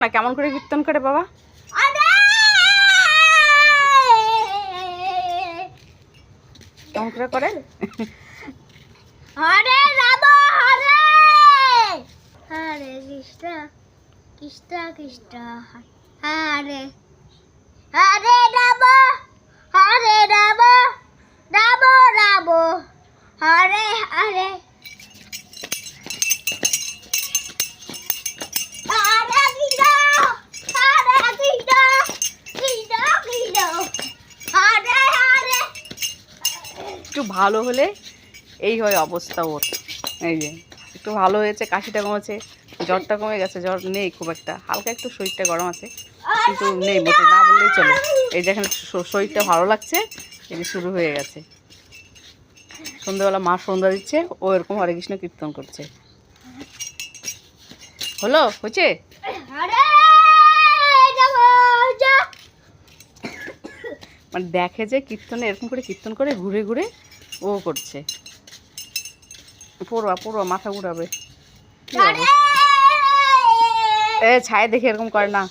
না কেমন করে কীর্তন করে বাবা? কেমন করে করে? হরে রাম হরে হরে কৃষ্ণ কৃষ্ণ কৃষ্ণ হরে হরে রাম হরে রাম রাম রাম হরে হরে একটু ভালো হলে এই হয় অবস্থা ওর। এই যে একটু ভালো হয়েছে, কাশিটা কমেছে, জ্বরটা কমে গেছে। জ্বর নেই খুব একটা, হালকা একটু শরীরটা গরম আছে, কিন্তু নেই মোটে, না বললেই চলে। এই দেখেন শরীরটা ভালো লাগছে, এই যে শুরু হয়ে গেছে। সন্ধ্যাবেলা মা সন্ধ্যা দিচ্ছে, ও এরকম হরে কৃষ্ণ কীর্তন করছে। হলো, হয়েছে? মানে দেখে যে কীর্তনে এরকম করে কীর্তন করে ঘুরে ঘুরে ও করছে। পড়ুয়া মাথা ঘুরাবে। এ ছায় দেখে এরকম করে না।